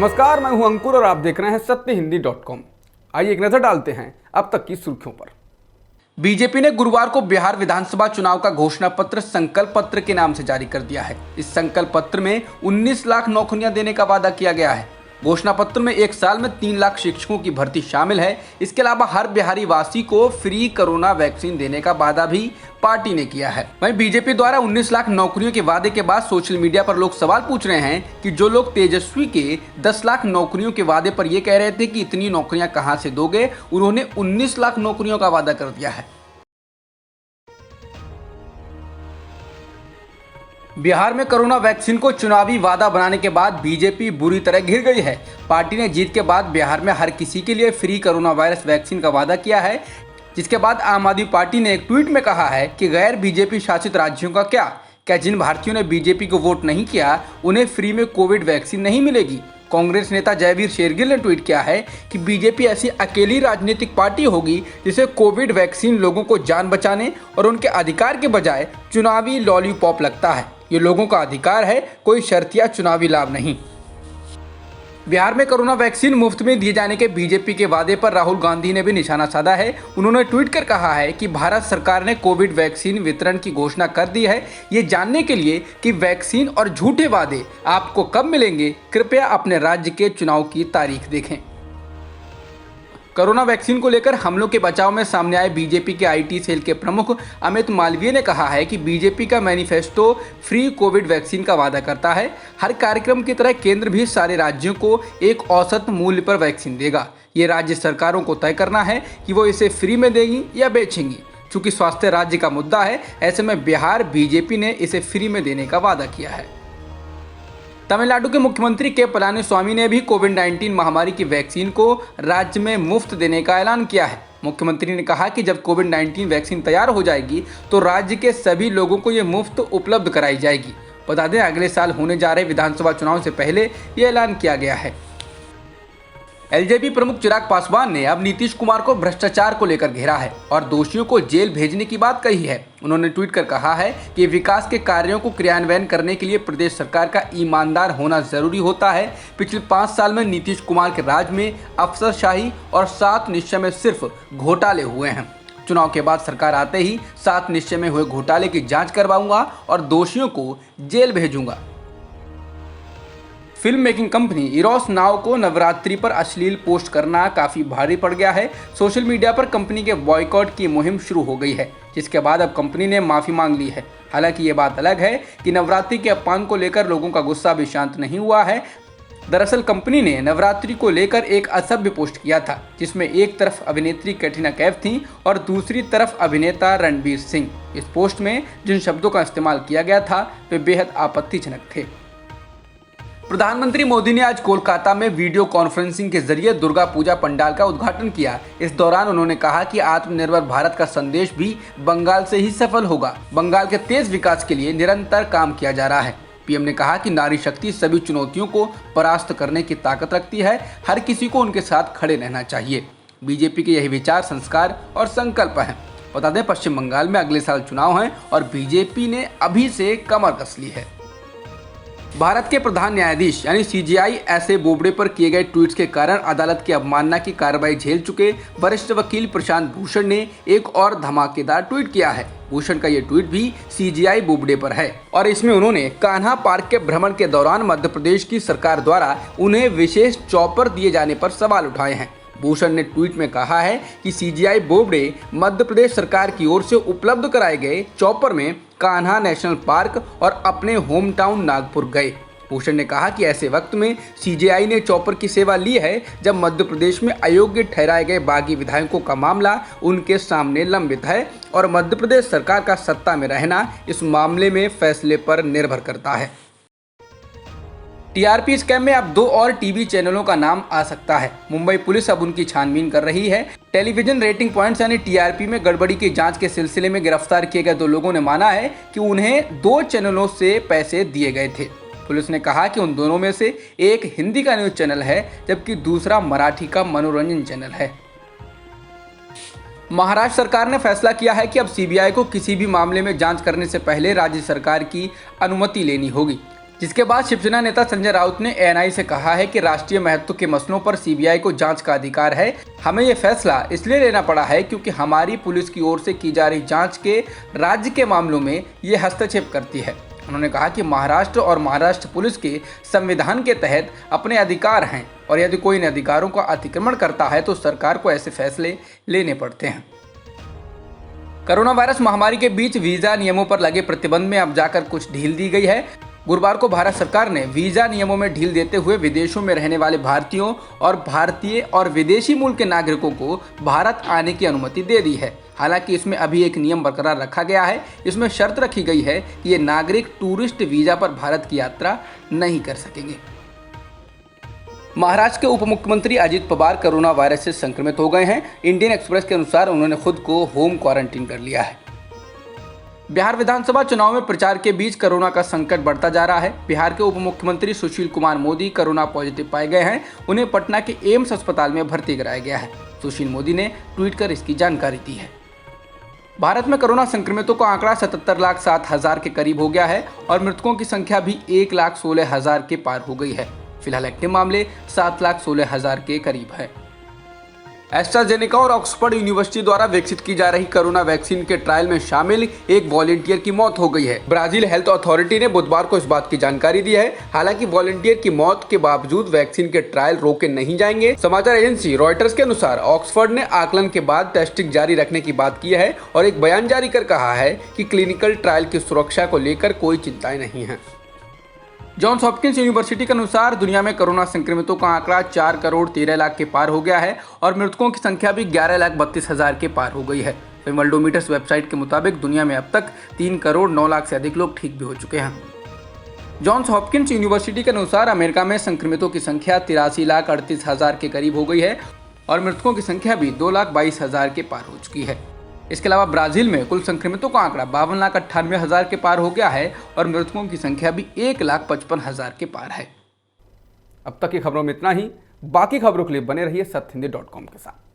नमस्कार, मैं हूं अंकुर और आप देख रहे हैं सत्यहिंदी.com। आइए एक नजर डालते हैं अब तक की सुर्खियों पर। बीजेपी ने गुरुवार को बिहार विधानसभा चुनाव का घोषणा पत्र संकल्प पत्र के नाम से जारी कर दिया है। इस संकल्प पत्र में 19 लाख नौकरियां देने का वादा किया गया है। घोषणा पत्र में एक साल में 3 लाख शिक्षकों की भर्ती शामिल है। इसके अलावा हर बिहारी वासी को फ्री कोरोना वैक्सीन देने का वादा भी पार्टी ने किया है। वहीं बीजेपी द्वारा 19 लाख नौकरियों के वादे के बाद सोशल मीडिया पर लोग सवाल पूछ रहे हैं कि जो लोग तेजस्वी के 10 लाख नौकरियों के वादे पर ये कह रहे थे कि इतनी नौकरियां कहां से दोगे, उन्होंने 19 लाख नौकरियों का वादा कर दिया है। बिहार में कोरोना वैक्सीन को चुनावी वादा बनाने के बाद बीजेपी बुरी तरह घिर गई है। पार्टी ने जीत के बाद बिहार में हर किसी के लिए फ्री कोरोना वायरस वैक्सीन का वादा किया है, जिसके बाद आम आदमी पार्टी ने एक ट्वीट में कहा है कि गैर बीजेपी शासित राज्यों का क्या जिन भारतीयों ने बीजेपी को वोट नहीं किया उन्हें फ्री में कोविड वैक्सीन नहीं मिलेगी। कांग्रेस नेता जयवीर शेरगिल ने ट्वीट किया है कि बीजेपी ऐसी अकेली राजनीतिक पार्टी होगी जिसे कोविड वैक्सीन लोगों को जान बचाने और उनके अधिकार के बजाय चुनावी लॉलीपॉप लगता है। ये लोगों का अधिकार है, कोई शर्त या चुनावी लाभ नहीं। बिहार में कोरोना वैक्सीन मुफ्त में दिए जाने के बीजेपी के वादे पर राहुल गांधी ने भी निशाना साधा है। उन्होंने ट्वीट कर कहा है कि भारत सरकार ने कोविड वैक्सीन वितरण की घोषणा कर दी है। ये जानने के लिए कि वैक्सीन और झूठे वादे आपको कब मिलेंगे, कृपया अपने राज्य के चुनाव की तारीख देखें। कोरोना वैक्सीन को लेकर हमलों के बचाव में सामने आए बीजेपी के आईटी सेल के प्रमुख अमित मालवीय ने कहा है कि बीजेपी का मैनिफेस्टो फ्री कोविड वैक्सीन का वादा करता है। हर कार्यक्रम की तरह केंद्र भी सारे राज्यों को एक औसत मूल्य पर वैक्सीन देगा। ये राज्य सरकारों को तय करना है कि वो इसे फ्री में देंगी या बेचेंगी। चूंकि स्वास्थ्य राज्य का मुद्दा है, ऐसे में बिहार बीजेपी ने इसे फ्री में देने का वादा किया है। तमिलनाडु के मुख्यमंत्री के पलानीस्वामी ने भी कोविड-19 महामारी की वैक्सीन को राज्य में मुफ्त देने का ऐलान किया है। मुख्यमंत्री ने कहा कि जब कोविड-19 वैक्सीन तैयार हो जाएगी तो राज्य के सभी लोगों को ये मुफ्त उपलब्ध कराई जाएगी। बता दें, अगले साल होने जा रहे विधानसभा चुनाव से पहले ये ऐलान किया गया है। एलजेपी प्रमुख चिराग पासवान ने अब नीतीश कुमार को भ्रष्टाचार को लेकर घेरा है और दोषियों को जेल भेजने की बात कही है। उन्होंने ट्वीट कर कहा है कि विकास के कार्यों को क्रियान्वयन करने के लिए प्रदेश सरकार का ईमानदार होना जरूरी होता है। पिछले 5 साल में नीतीश कुमार के राज में अफसरशाही और 7 निश्चय में सिर्फ घोटाले हुए हैं। चुनाव के बाद सरकार आते ही 7 निश्चय में हुए घोटाले की जांच करवाऊंगा और दोषियों को जेल भेजूंगा। Film making company Eros now को नवरात्रि पर अश्लील पोस्ट करना काफ़ी भारी पड़ गया है। सोशल मीडिया पर कंपनी के बॉयकॉट की मुहिम शुरू हो गई है, जिसके बाद अब कंपनी ने माफ़ी मांग ली है। हालांकि ये बात अलग है कि नवरात्रि के अपमान को लेकर लोगों का गुस्सा भी शांत नहीं हुआ है। दरअसल कंपनी ने नवरात्रि को लेकर एक असभ्य पोस्ट किया था, जिसमें एक तरफ अभिनेत्री कैटरीना कैफ थी और दूसरी तरफ अभिनेता रणवीर सिंह। इस पोस्ट में जिन शब्दों का इस्तेमाल किया गया था वे बेहद आपत्तिजनक थे। प्रधानमंत्री मोदी ने आज कोलकाता में वीडियो कॉन्फ्रेंसिंग के जरिए दुर्गा पूजा पंडाल का उद्घाटन किया। इस दौरान उन्होंने कहा कि आत्मनिर्भर भारत का संदेश भी बंगाल से ही सफल होगा। बंगाल के तेज विकास के लिए निरंतर काम किया जा रहा है। पीएम ने कहा कि नारी शक्ति सभी चुनौतियों को परास्त करने की ताकत रखती है। हर किसी को उनके साथ खड़े रहना चाहिए। बीजेपी के यही विचार, संस्कार और संकल्प हैं। बता दें, पश्चिम बंगाल में अगले साल चुनाव हैं और बीजेपी ने अभी से कमर कस ली है। भारत के प्रधान न्यायाधीश यानी सीजेआई एसए बोबडे पर किए गए ट्वीट्स के कारण अदालत की अवमानना की कार्रवाई झेल चुके वरिष्ठ वकील प्रशांत भूषण ने एक और धमाकेदार ट्वीट किया है। भूषण का ये ट्वीट भी सीजेआई बोबडे पर है और इसमें उन्होंने कान्हा पार्क के भ्रमण के दौरान मध्य प्रदेश की सरकार द्वारा उन्हें विशेष चॉपर दिए जाने पर सवाल उठाए हैं। भूषण ने ट्वीट में कहा है कि सीजेआई बोबडे मध्य प्रदेश सरकार की ओर से उपलब्ध कराए गए चॉपर में कान्हा नेशनल पार्क और अपने होम टाउन नागपुर गए। भूषण ने कहा कि ऐसे वक्त में सीजेआई ने चॉपर की सेवा ली है जब मध्य प्रदेश में अयोग्य ठहराए गए बागी विधायकों का मामला उनके सामने लंबित है और मध्य प्रदेश सरकार का सत्ता में रहना इस मामले में फैसले पर निर्भर करता है। टीआरपी स्कैम में अब 2 और टीवी चैनलों का नाम आ सकता है। मुंबई पुलिस अब उनकी छानबीन कर रही है। टेलीविजन रेटिंग पॉइंट्स यानी टीआरपी में गड़बड़ी की जांच के सिलसिले में गिरफ्तार किए गए 2 लोगों ने माना है कि उन्हें 2 चैनलों से पैसे दिए गए थे। पुलिस ने कहा कि उन दोनों में से एक हिंदी का न्यूज चैनल है जबकि दूसरा मराठी का मनोरंजन चैनल है। महाराष्ट्र सरकार ने फैसला किया है कि अब सीबीआई को किसी भी मामले में जांच करने से पहले राज्य सरकार की अनुमति लेनी होगी। जिसके बाद शिवसेना नेता संजय राउत ने एएनआई से कहा है कि राष्ट्रीय महत्व के मसलों पर सीबीआई को जांच का अधिकार है। हमें ये फैसला इसलिए लेना पड़ा है क्योंकि हमारी पुलिस की ओर से की जा रही जांच के राज्य के मामलों में ये हस्तक्षेप करती है। उन्होंने कहा कि महाराष्ट्र और महाराष्ट्र पुलिस के संविधान के तहत अपने अधिकार हैं और यदि कोई इन अधिकारों का अतिक्रमण करता है तो सरकार को ऐसे फैसले लेने पड़ते हैं। कोरोना वायरस महामारी के बीच वीजा नियमों पर लगे प्रतिबंध में अब जाकर कुछ ढील दी गई है। गुरुवार को भारत सरकार ने वीजा नियमों में ढील देते हुए विदेशों में रहने वाले भारतीयों और भारतीय और विदेशी मूल के नागरिकों को भारत आने की अनुमति दे दी है। हालांकि इसमें अभी एक नियम बरकरार रखा गया है। इसमें शर्त रखी गई है कि ये नागरिक टूरिस्ट वीजा पर भारत की यात्रा नहीं कर सकेंगे। महाराष्ट्र के उप मुख्यमंत्री अजित पवार कोरोना वायरस से संक्रमित हो गए हैं। इंडियन एक्सप्रेस के अनुसार उन्होंने खुद को होम क्वारंटीन कर लिया है। बिहार विधानसभा चुनाव में प्रचार के बीच कोरोना का संकट बढ़ता जा रहा है। बिहार के उप मुख्यमंत्री सुशील कुमार मोदी कोरोना पॉजिटिव पाए गए हैं। उन्हें पटना के एम्स अस्पताल में भर्ती कराया गया है। सुशील मोदी ने ट्वीट कर इसकी जानकारी दी है। भारत में कोरोना संक्रमितों का आंकड़ा 77,07,000 के करीब हो गया है और मृतकों की संख्या भी 1,16,000 के पार हो गई है। फिलहाल एक्टिव मामले 7,16,000 के करीब है। एस्ट्राजेनेका और ऑक्सफोर्ड यूनिवर्सिटी द्वारा विकसित की जा रही कोरोना वैक्सीन के ट्रायल में शामिल एक वॉलंटियर की मौत हो गई है। ब्राजील हेल्थ अथॉरिटी ने बुधवार को इस बात की जानकारी दी है। हालांकि वॉलंटियर की मौत के बावजूद वैक्सीन के ट्रायल रोके नहीं जाएंगे। समाचार एजेंसी रॉयटर्स के अनुसार ऑक्सफोर्ड ने आकलन के बाद टेस्टिंग जारी रखने की बात की है और एक बयान जारी कर कहा है कि क्लिनिकल ट्रायल की सुरक्षा को लेकर कोई चिंताएं नहीं है। जॉन्स हॉपकिंस यूनिवर्सिटी के अनुसार दुनिया में कोरोना संक्रमितों का आंकड़ा 4 करोड़ 13 लाख के पार हो गया है और मृतकों की संख्या भी 11,32,000 के पार हो गई है। वर्ल्डोमीटर्स वेबसाइट के मुताबिक दुनिया में अब तक 3 करोड़ 9 लाख से अधिक लोग ठीक भी हो चुके हैं। जॉन्स हॉपकिंस यूनिवर्सिटी के अनुसार अमेरिका में संक्रमितों की संख्या 83,38,000 के करीब हो गई है और मृतकों की संख्या भी 2,22,000 के पार हो चुकी है। इसके अलावा ब्राजील में कुल संक्रमितों का आंकड़ा 52,98,000 के पार हो गया है और मृतकों की संख्या भी 1,55,000 के पार है। अब तक की खबरों में इतना ही। बाकी खबरों के लिए बने रहिए सत्यहिंदी.com के साथ।